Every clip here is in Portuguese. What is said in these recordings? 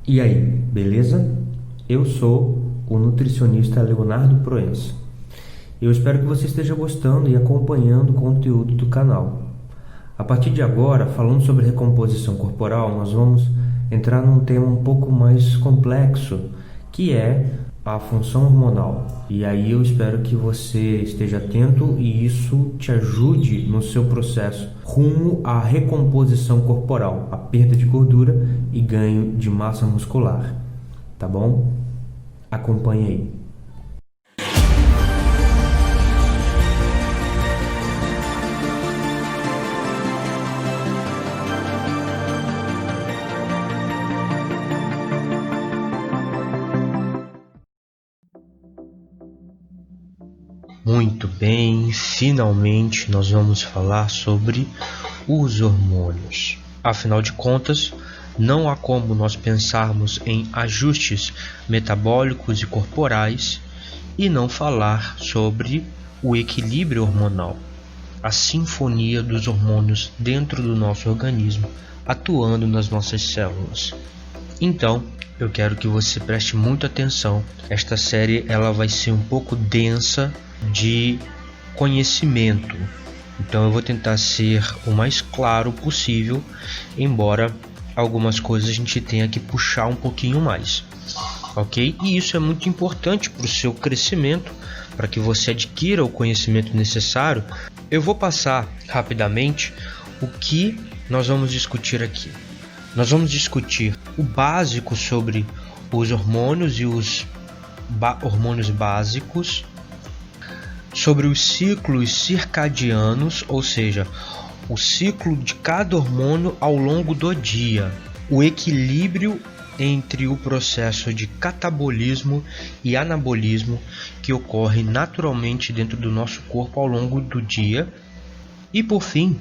E aí, beleza? Eu sou o nutricionista Leonardo Proença. Eu espero que você esteja gostando e acompanhando o conteúdo do canal. A partir de agora, falando sobre recomposição corporal, nós vamos entrar num tema um pouco mais complexo, que é a função hormonal. E aí eu espero que você esteja atento e isso te ajude no seu processo rumo à recomposição corporal, a perda de gordura e ganho de massa muscular. Tá bom? Acompanhe aí. Muito bem, finalmente nós vamos falar sobre os hormônios. Afinal de contas, não há como nós pensarmos em ajustes metabólicos e corporais e não falar sobre o equilíbrio hormonal, a sinfonia dos hormônios dentro do nosso organismo, atuando nas nossas células. Então, eu quero que você preste muita atenção. Esta série ela vai ser um pouco densa de conhecimento. Então eu vou tentar ser o mais claro possível, embora algumas coisas a gente tenha que puxar um pouquinho mais, ok? E isso é muito importante para o seu crescimento, para que você adquira o conhecimento necessário. Eu vou passar rapidamente o que nós vamos discutir aqui. Nós vamos discutir o básico sobre os hormônios e os hormônios básicos, sobre os ciclos circadianos, ou seja, o ciclo de cada hormônio ao longo do dia, o equilíbrio entre o processo de catabolismo e anabolismo que ocorre naturalmente dentro do nosso corpo ao longo do dia, e por fim,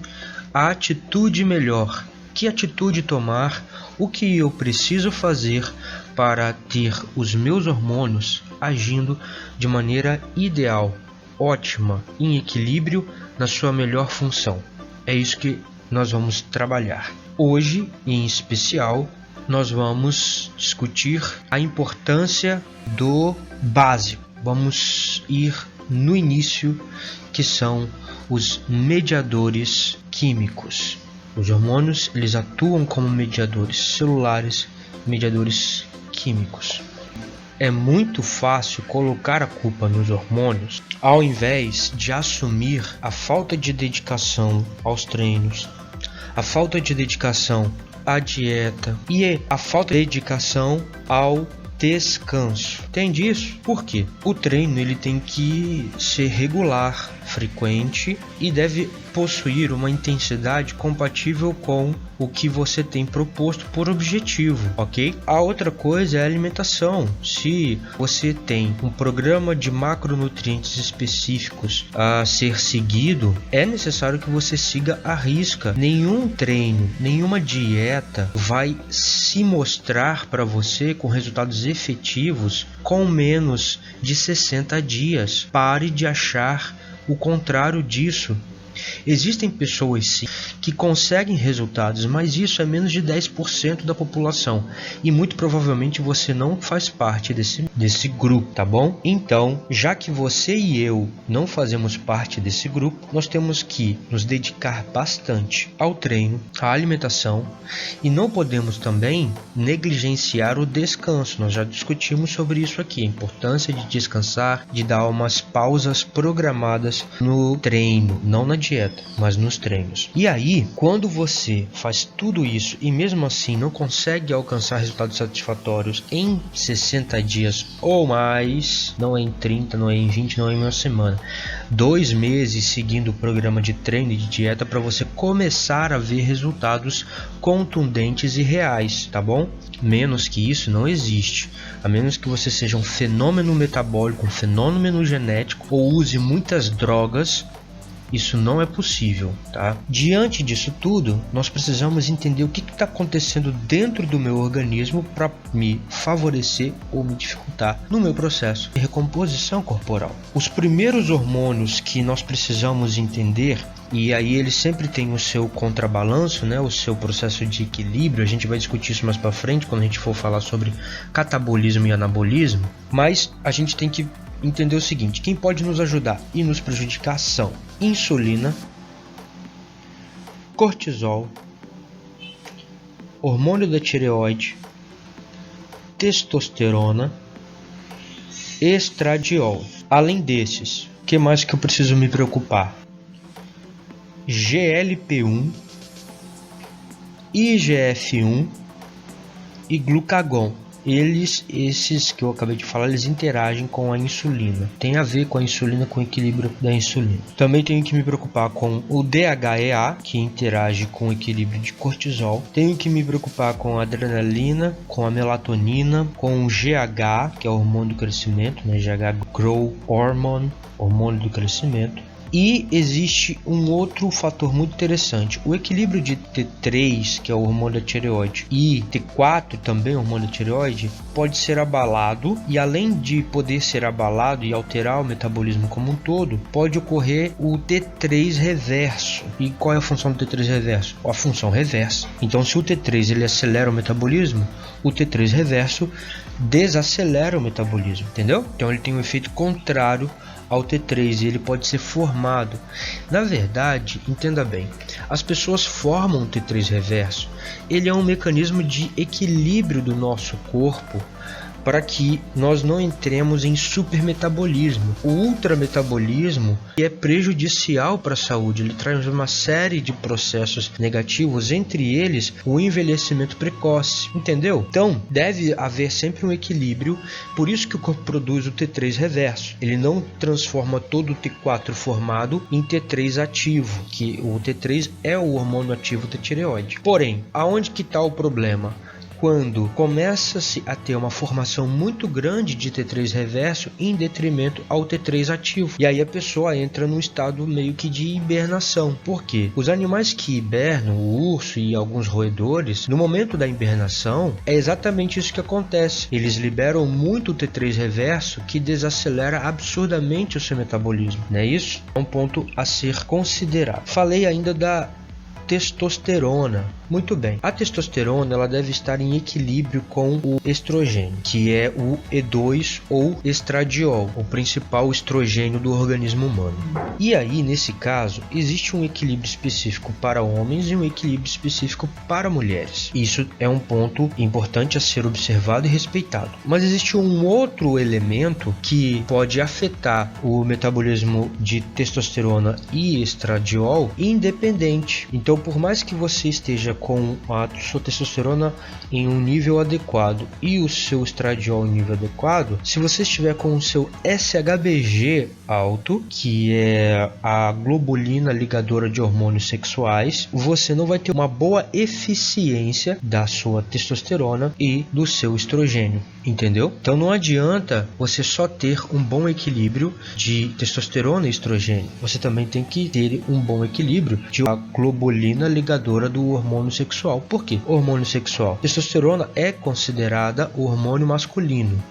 a atitude melhor. Que atitude tomar? O que eu preciso fazer para ter os meus hormônios agindo de maneira ideal, ótima, em equilíbrio, na sua melhor função? É isso que nós vamos trabalhar. Hoje, em especial, nós vamos discutir a importância do básico. Vamos ir no início, que são os mediadores químicos. Os hormônios, eles atuam como mediadores celulares, mediadores químicos. É muito fácil colocar a culpa nos hormônios, ao invés de assumir a falta de dedicação aos treinos, a falta de dedicação à dieta e a falta de dedicação ao descanso. Entende isso? Por quê? O treino ele tem que ser regular, frequente e deve possuir uma intensidade compatível com o que você tem proposto por objetivo, ok? A outra coisa é a alimentação. Se você tem um programa de macronutrientes específicos a ser seguido, é necessário que você siga à risca. Nenhum treino, nenhuma dieta vai se mostrar para você com resultados efetivos com menos de 60 dias. Pare de achar o contrário disso. Existem pessoas sim que conseguem resultados, mas isso é menos de 10% da população e muito provavelmente você não faz parte desse grupo, tá bom? Então, já que você e eu não fazemos parte desse grupo, nós temos que nos dedicar bastante ao treino, à alimentação e não podemos também negligenciar o descanso. Nós já discutimos sobre isso aqui, a importância de descansar, de dar umas pausas programadas no treino, não na dieta, mas nos treinos. E aí, quando você faz tudo isso e mesmo assim não consegue alcançar resultados satisfatórios em 60 dias ou mais, não é em 30, não é em 20, não é em uma semana, 2 meses seguindo o programa de treino e de dieta para você começar a ver resultados contundentes e reais, tá bom? Menos que isso não existe, a menos que você seja um fenômeno metabólico, um fenômeno genético ou use muitas drogas. Isso não é possível, tá? Diante disso tudo, nós precisamos entender o que está acontecendo dentro do meu organismo para me favorecer ou me dificultar no meu processo de recomposição corporal. Os primeiros hormônios que nós precisamos entender, e aí ele sempre tem o seu contrabalanço, né, o seu processo de equilíbrio. A gente vai discutir isso mais para frente quando a gente for falar sobre catabolismo e anabolismo, mas a gente tem que entender o seguinte: quem pode nos ajudar e nos prejudicar são insulina, cortisol, hormônio da tireoide, testosterona, estradiol. Além desses, o que mais que eu preciso me preocupar? GLP-1, IGF-1 e glucagon. Esses que eu acabei de falar, eles interagem com a insulina. Tem a ver com a insulina, com o equilíbrio da insulina. Também tenho que me preocupar com o DHEA, que interage com o equilíbrio de cortisol. Tenho que me preocupar com a adrenalina, com a melatonina, com o GH, que é o hormônio do crescimento, né? GH Growth Hormone, hormônio do crescimento. E existe um outro fator muito interessante: o equilíbrio de T3, que é o hormônio da tireoide, e T4, também hormônio da tireoide, pode ser abalado, e além de poder ser abalado e alterar o metabolismo como um todo, pode ocorrer o T3 reverso. E qual é a função do T3 reverso? A função reversa. Então, se o T3 ele acelera o metabolismo, o T3 reverso desacelera o metabolismo, entendeu? Então ele tem um efeito contrário ao T3 e ele pode ser formado. Na verdade, entenda bem, as pessoas formam o T3 reverso. Ele é um mecanismo de equilíbrio do nosso corpo para que nós não entremos em supermetabolismo. O ultrametabolismo é prejudicial para a saúde, ele traz uma série de processos negativos, entre eles o envelhecimento precoce, entendeu? Então, deve haver sempre um equilíbrio, por isso que o corpo produz o T3 reverso. Ele não transforma todo o T4 formado em T3 ativo, que o T3 é o hormônio ativo da tireoide. Porém, aonde que está o problema? Quando começa-se a ter uma formação muito grande de T3 reverso em detrimento ao T3 ativo. E aí a pessoa entra num estado meio que de hibernação. Por quê? Os animais que hibernam, o urso e alguns roedores, no momento da hibernação, é exatamente isso que acontece. Eles liberam muito o T3 reverso, que desacelera absurdamente o seu metabolismo. Não é isso? É um ponto a ser considerado. Falei ainda da testosterona. Muito bem. A testosterona ela deve estar em equilíbrio com o estrogênio, que é o E2 ou estradiol, o principal estrogênio do organismo humano. E aí, nesse caso, existe um equilíbrio específico para homens e um equilíbrio específico para mulheres. Isso é um ponto importante a ser observado e respeitado. Mas existe um outro elemento que pode afetar o metabolismo de testosterona e estradiol independente. Então, por mais que você esteja com a sua testosterona em um nível adequado e o seu estradiol em nível adequado, se você estiver com o seu SHBG alto, que é a globulina ligadora de hormônios sexuais, você não vai ter uma boa eficiência da sua testosterona e do seu estrogênio, entendeu? Então não adianta você só ter um bom equilíbrio de testosterona e estrogênio, você também tem que ter um bom equilíbrio de a globulina ligadora do hormônio sexual. Por quê? Hormônio sexual. Testosterona é considerada o hormônio masculino,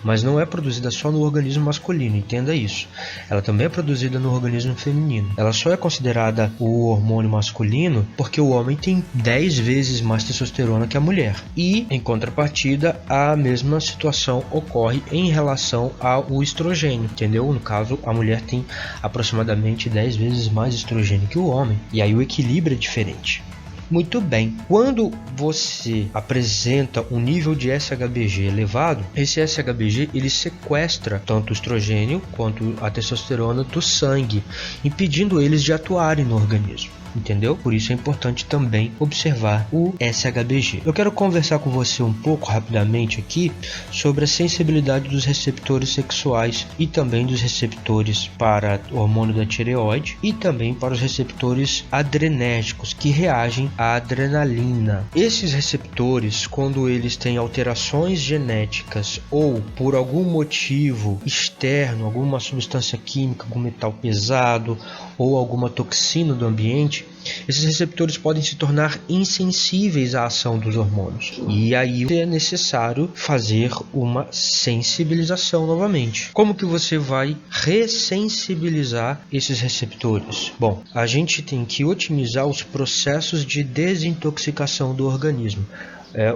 mas não é produzida só no organismo masculino, entenda isso. Ela também é produzida no organismo feminino. Ela só é considerada o hormônio masculino porque o homem tem 10 vezes mais testosterona que a mulher. E, em contrapartida, a mesma situação ocorre em relação ao estrogênio, entendeu? No caso, a mulher tem aproximadamente 10 vezes mais estrogênio que o homem. E aí o equilíbrio é diferente. Muito bem, quando você apresenta um nível de SHBG elevado, esse SHBG ele sequestra tanto o estrogênio quanto a testosterona do sangue, impedindo eles de atuarem no organismo. Entendeu? Por isso é importante também observar o SHBG. Eu quero conversar com você um pouco rapidamente aqui sobre a sensibilidade dos receptores sexuais e também dos receptores para o hormônio da tireoide e também para os receptores adrenérgicos que reagem à adrenalina. Esses receptores, quando eles têm alterações genéticas ou por algum motivo externo, alguma substância química, algum metal pesado ou alguma toxina do ambiente, esses receptores podem se tornar insensíveis à ação dos hormônios. E aí é necessário fazer uma sensibilização novamente. Como que você vai ressensibilizar esses receptores? Bom, a gente tem que otimizar os processos de desintoxicação do organismo.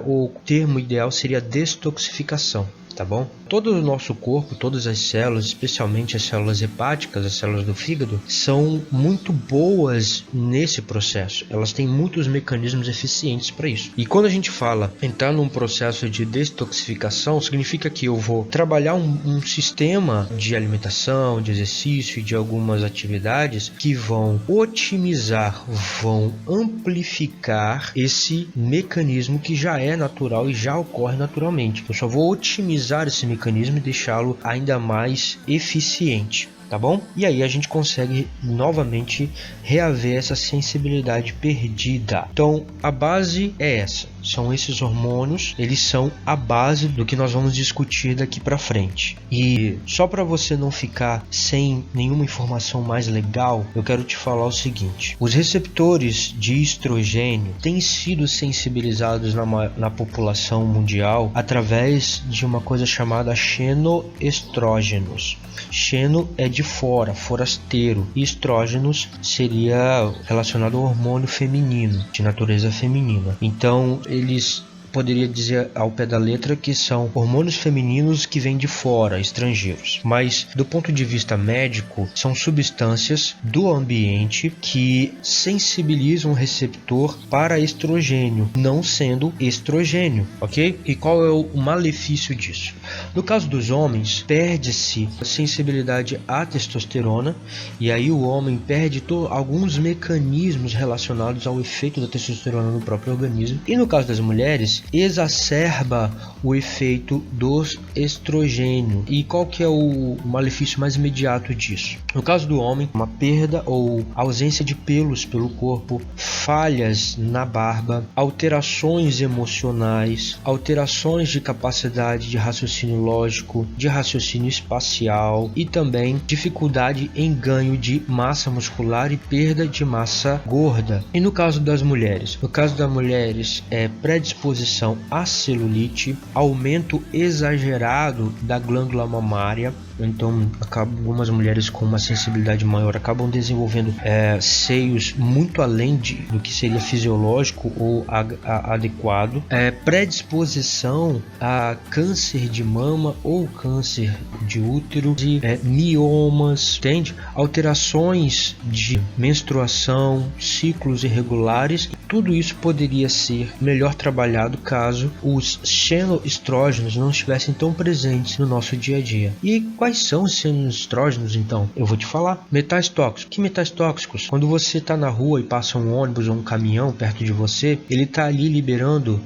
O termo ideal seria destoxificação. Tá bom? Todo o nosso corpo, todas as células, especialmente as células hepáticas, as células do fígado, são muito boas nesse processo. Elas têm muitos mecanismos eficientes para isso. E quando a gente fala entrar num processo de detoxificação, significa que eu vou trabalhar um sistema de alimentação, de exercício e de algumas atividades que vão otimizar, vão amplificar esse mecanismo que já é natural e já ocorre naturalmente. Eu só vou otimizar esse mecanismo e deixá-lo ainda mais eficiente, tá bom? E aí a gente consegue novamente reaver essa sensibilidade perdida. Então a base é essa, são esses hormônios, eles são a base do que nós vamos discutir daqui para frente. E só para você não ficar sem nenhuma informação mais legal, eu quero te falar o seguinte: os receptores de estrogênio têm sido sensibilizados na população mundial através de uma coisa chamada xenoestrógenos. Xeno é de fora, forasteiro, e estrógenos seria relacionado ao hormônio feminino, de natureza feminina. Então eles poderia dizer ao pé da letra que são hormônios femininos que vêm de fora, estrangeiros. Mas do ponto de vista médico, são substâncias do ambiente que sensibilizam o receptor para estrogênio, não sendo estrogênio, ok? E qual é o malefício disso? No caso dos homens, perde-se a sensibilidade à testosterona, e aí o homem perde alguns mecanismos relacionados ao efeito da testosterona no próprio organismo. E no caso das mulheres, exacerba o efeito dos estrogênio. E qual que é o malefício mais imediato disso? No caso do homem, uma perda ou ausência de pelos pelo corpo, falhas na barba, alterações emocionais, alterações de capacidade de raciocínio lógico, de raciocínio espacial e também dificuldade em ganho de massa muscular e perda de massa gorda. E no caso das mulheres? No caso das mulheres é predisposição à celulite, aumento exagerado da glândula mamária. Então algumas mulheres com uma sensibilidade maior acabam desenvolvendo seios muito além do que seria fisiológico ou adequado, predisposição a câncer de mama ou câncer de útero, de miomas, entende? Alterações de menstruação, ciclos irregulares. Tudo isso poderia ser melhor trabalhado caso os xenoestrógenos não estivessem tão presentes no nosso dia a dia. E quais são os xenoestrógenos então? Eu vou te falar. Metais tóxicos. Que metais tóxicos? Quando você está na rua e passa um ônibus ou um caminhão perto de você, ele está ali liberando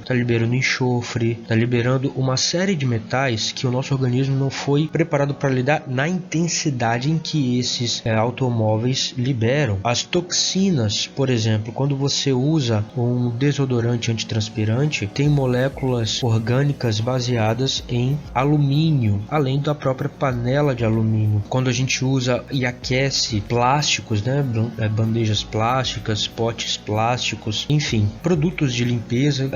enxofre, está liberando uma série de metais que o nosso organismo não foi preparado para lidar na intensidade em que esses automóveis liberam. As toxinas, por exemplo, quando você usa um desodorante antitranspirante, tem moléculas orgânicas baseadas em alumínio, além da própria panela de alumínio. Quando a gente usa e aquece plásticos, bandejas plásticas, potes plásticos, enfim, produtos de limpeza,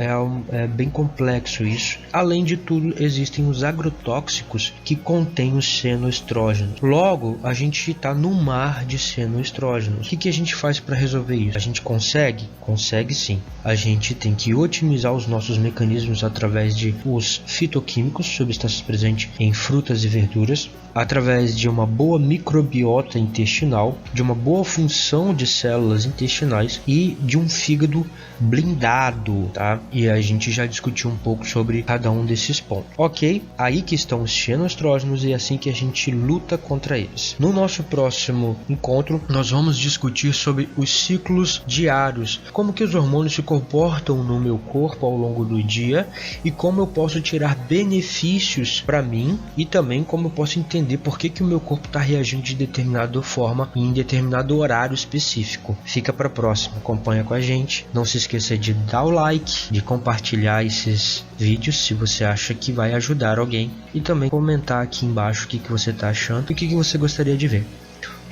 é bem complexo isso. Além de tudo, existem os agrotóxicos que contêm os xenoestrógenos. Logo, a gente está no mar de xenoestrógenos. O que a gente faz para resolver isso? A gente consegue? Consegue sim. A gente tem que otimizar os nossos mecanismos através de os fitoquímicos, substâncias presentes em frutas e verduras, através de uma boa microbiota intestinal, de uma boa função de células intestinais e de um fígado blindado, tá? E a gente já discutiu um pouco sobre cada um desses pontos. Ok, aí que estão os xenoestrógenos e é assim que a gente luta contra eles. No nosso próximo encontro, nós vamos discutir sobre os ciclos diários, como que os hormônios se comportam no meu corpo ao longo do dia e como eu posso tirar benefícios para mim e também como eu posso entender por que o meu corpo está reagindo de determinada forma em determinado horário específico. Fica para a próxima, acompanha com a gente. Não se esqueça de dar o like, de compartilhar esses vídeos se você acha que vai ajudar alguém e também comentar aqui embaixo o que você está achando e o que você gostaria de ver.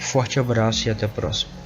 Forte abraço e até a próxima.